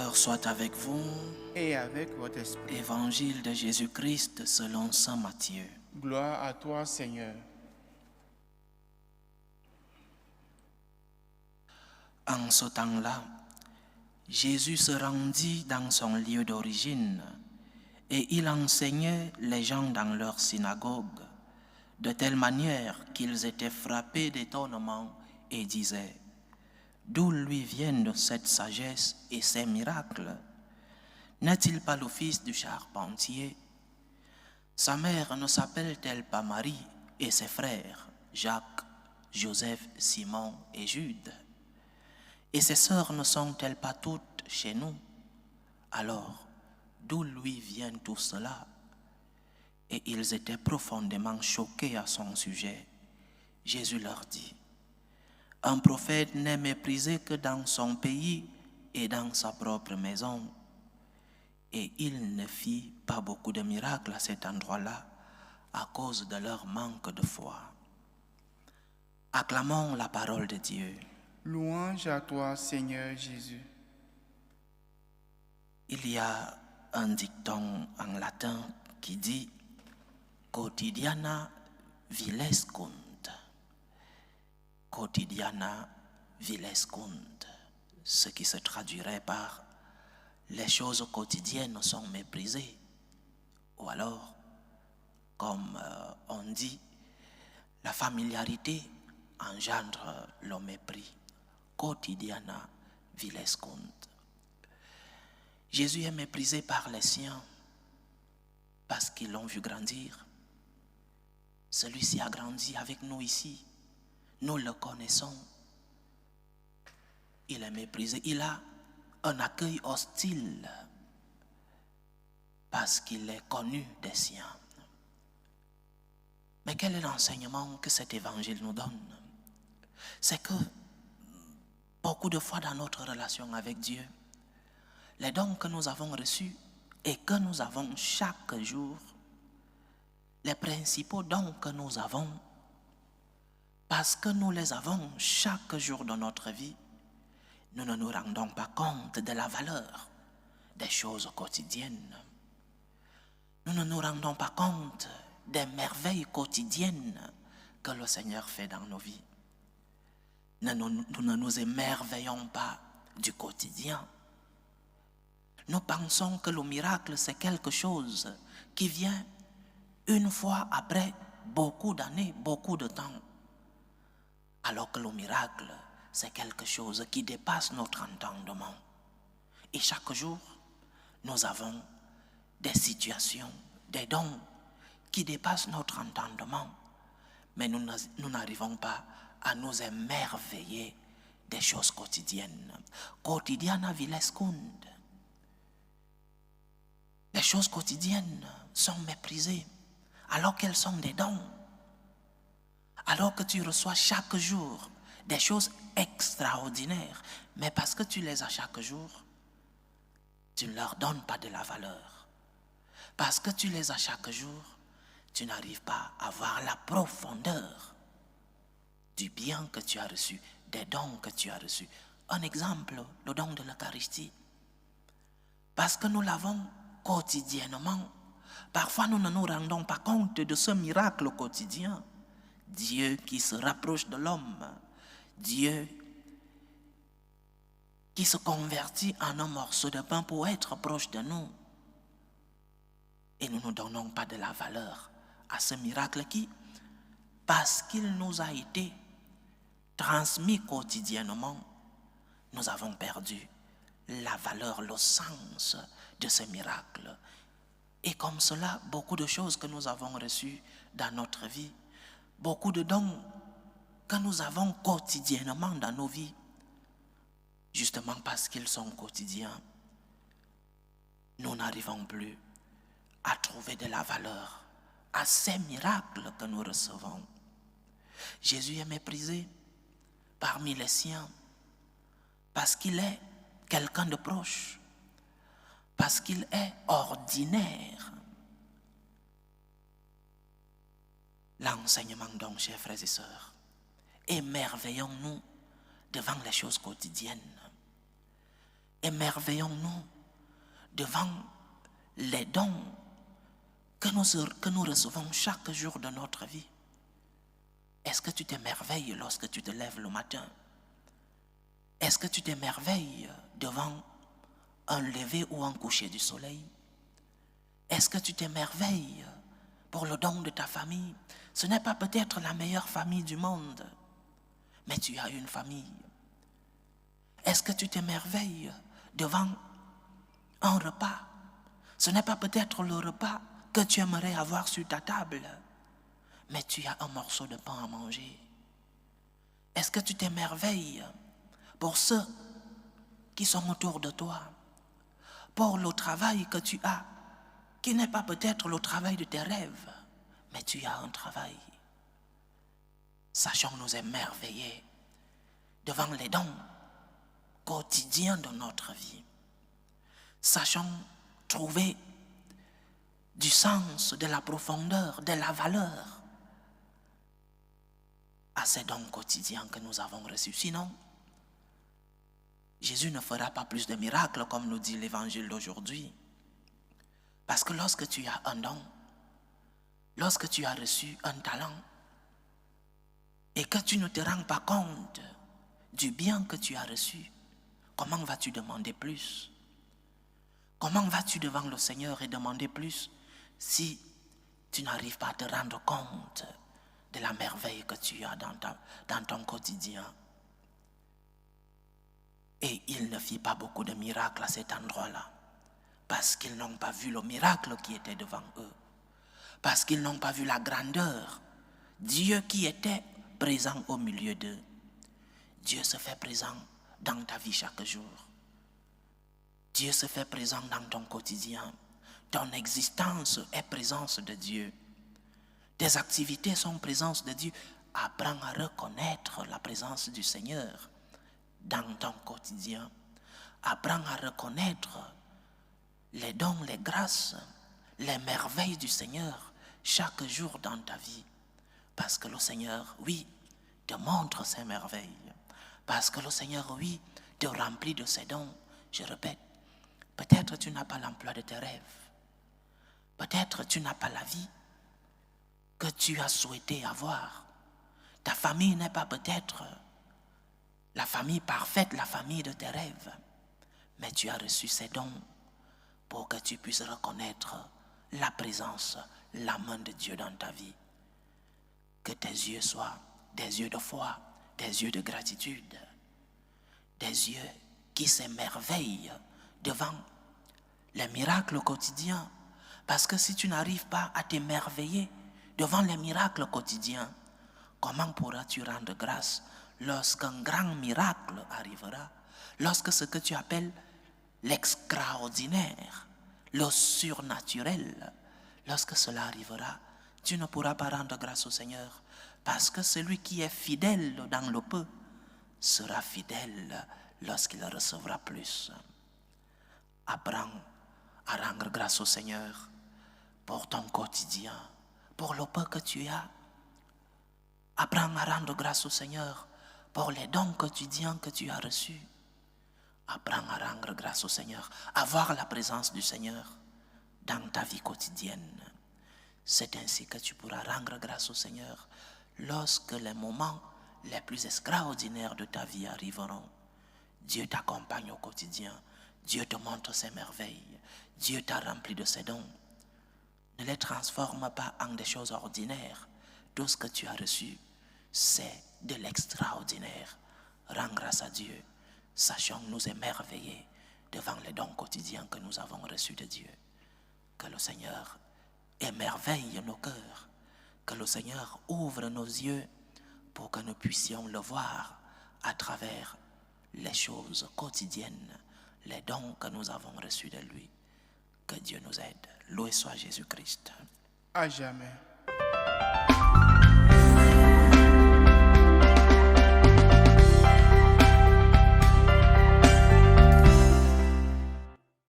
Seigneur soit avec vous. Et avec votre esprit. Évangile de Jésus-Christ selon saint Matthieu. Gloire à toi, Seigneur. En ce temps-là, Jésus se rendit dans son lieu d'origine et il enseignait les gens dans leur synagogue, de telle manière qu'ils étaient frappés d'étonnement et disaient: d'où lui viennent cette sagesse et ces miracles? N'est-il pas le fils du charpentier? Sa mère ne s'appelle-t-elle pas Marie et ses frères, Jacques, Joseph, Simon et Jude? Et ses sœurs ne sont-elles pas toutes chez nous? Alors, d'où lui vient tout cela? Et ils étaient profondément choqués à son sujet. Jésus leur dit: un prophète n'est méprisé que dans son pays et dans sa propre maison. Et il ne fit pas beaucoup de miracles à cet endroit-là à cause de leur manque de foi. Acclamons la parole de Dieu. Louange à toi, Seigneur Jésus. Il y a un dicton en latin qui dit quotidiana vilescunt. Quotidiana vilescunt, ce qui se traduirait par les choses quotidiennes sont méprisées. Ou alors, comme on dit, la familiarité engendre le mépris. Quotidiana vilescunt. Jésus est méprisé par les siens parce qu'ils l'ont vu grandir. Celui-ci a grandi avec nous ici. Nous le connaissons. Il est méprisé. Il a un accueil hostile parce qu'il est connu des siens. Mais quel est l'enseignement que cet évangile nous donne? C'est que beaucoup de fois dans notre relation avec Dieu, les dons que nous avons reçus et que nous avons chaque jour, les principaux dons que nous avons, parce que nous les avons chaque jour de notre vie, nous ne nous rendons pas compte de la valeur des choses quotidiennes. Nous ne nous rendons pas compte des merveilles quotidiennes que le Seigneur fait dans nos vies. Nous ne nous émerveillons pas du quotidien. Nous pensons que le miracle, c'est quelque chose qui vient une fois après beaucoup d'années, beaucoup de temps. Alors que le miracle, c'est quelque chose qui dépasse notre entendement. Et chaque jour, nous avons des situations, des dons qui dépassent notre entendement. Mais nous n'arrivons pas à nous émerveiller des choses quotidiennes. Quotidiana vilescunt. Les choses quotidiennes sont méprisées alors qu'elles sont des dons. Alors que tu reçois chaque jour des choses extraordinaires, mais parce que tu les as chaque jour, tu ne leur donnes pas de la valeur. Parce que tu les as chaque jour, tu n'arrives pas à voir la profondeur du bien que tu as reçu, des dons que tu as reçus. Un exemple, le don de l'Eucharistie. Parce que nous l'avons quotidiennement, parfois nous ne nous rendons pas compte de ce miracle quotidien. Dieu qui se rapproche de l'homme, Dieu qui se convertit en un morceau de pain pour être proche de nous. Et nous ne donnons pas de la valeur à ce miracle qui, parce qu'il nous a été transmis quotidiennement, nous avons perdu la valeur, le sens de ce miracle. Et comme cela, beaucoup de choses que nous avons reçues dans notre vie, beaucoup de dons que nous avons quotidiennement dans nos vies, justement parce qu'ils sont quotidiens, nous n'arrivons plus à trouver de la valeur à ces miracles que nous recevons. Jésus est méprisé parmi les siens parce qu'il est quelqu'un de proche, parce qu'il est ordinaire. L'enseignement donc, chers frères et sœurs, émerveillons-nous devant les choses quotidiennes. émerveillons-nous devant les dons que nous recevons chaque jour de notre vie. Est-ce que tu t'émerveilles lorsque tu te lèves le matin? Est-ce que tu t'émerveilles devant un lever ou un coucher du soleil? Est-ce que tu t'émerveilles pour le don de ta famille? Ce n'est pas peut-être la meilleure famille du monde, mais tu as une famille. Est-ce que tu t'émerveilles devant un repas? Ce n'est pas peut-être le repas que tu aimerais avoir sur ta table, mais tu as un morceau de pain à manger. Est-ce que tu t'émerveilles pour ceux qui sont autour de toi, pour le travail que tu as, qui n'est pas peut-être le travail de tes rêves, mais tu as un travail? Sachons nous émerveiller devant les dons quotidiens de notre vie. Sachons trouver du sens, de la profondeur, de la valeur à ces dons quotidiens que nous avons reçus. Sinon, Jésus ne fera pas plus de miracles comme nous dit l'évangile d'aujourd'hui. Parce que lorsque tu as un don, lorsque tu as reçu un talent et que tu ne te rends pas compte du bien que tu as reçu, comment vas-tu demander plus? Comment vas-tu devant le Seigneur et demander plus si tu n'arrives pas à te rendre compte de la merveille que tu as dans ton quotidien? Et il ne fit pas beaucoup de miracles à cet endroit-là, parce qu'ils n'ont pas vu le miracle qui était devant eux, parce qu'ils n'ont pas vu la grandeur, Dieu qui était présent au milieu d'eux. Dieu se fait présent dans ta vie chaque jour. Dieu se fait présent dans ton quotidien. Ton existence est présence de Dieu. Tes activités sont présence de Dieu. Apprends à reconnaître la présence du Seigneur dans ton quotidien. Apprends à reconnaître les dons, les grâces, les merveilles du Seigneur chaque jour dans ta vie. Parce que le Seigneur, oui, te montre ses merveilles. Parce que le Seigneur, oui, te remplit de ses dons. Je répète, peut-être tu n'as pas l'emploi de tes rêves. Peut-être tu n'as pas la vie que tu as souhaité avoir. Ta famille n'est pas peut-être la famille parfaite, la famille de tes rêves. Mais tu as reçu ces dons pour que tu puisses reconnaître la présence, la main de Dieu dans ta vie. Que tes yeux soient des yeux de foi, des yeux de gratitude, des yeux qui s'émerveillent devant les miracles quotidiens. Parce que si tu n'arrives pas à t'émerveiller devant les miracles quotidiens, comment pourras-tu rendre grâce lorsqu'un grand miracle arrivera? Lorsque ce que tu appelles l'extraordinaire, le surnaturel, lorsque cela arrivera, tu ne pourras pas rendre grâce au Seigneur. Parce que celui qui est fidèle dans le peu sera fidèle lorsqu'il recevra plus. Apprends à rendre grâce au Seigneur pour ton quotidien, pour le peu que tu as. Apprends à rendre grâce au Seigneur pour les dons quotidiens que tu as reçus. Apprends à rendre grâce au Seigneur, à voir la présence du Seigneur dans ta vie quotidienne. C'est ainsi que tu pourras rendre grâce au Seigneur lorsque les moments les plus extraordinaires de ta vie arriveront. Dieu t'accompagne au quotidien. Dieu te montre ses merveilles. Dieu t'a rempli de ses dons. Ne les transforme pas en des choses ordinaires. Tout ce que tu as reçu, c'est de l'extraordinaire. Rends grâce à Dieu. Sachons nous émerveiller devant les dons quotidiens que nous avons reçus de Dieu. Que le Seigneur émerveille nos cœurs. Que le Seigneur ouvre nos yeux pour que nous puissions le voir à travers les choses quotidiennes, les dons que nous avons reçus de lui. Que Dieu nous aide. Loué soit Jésus-Christ. À jamais.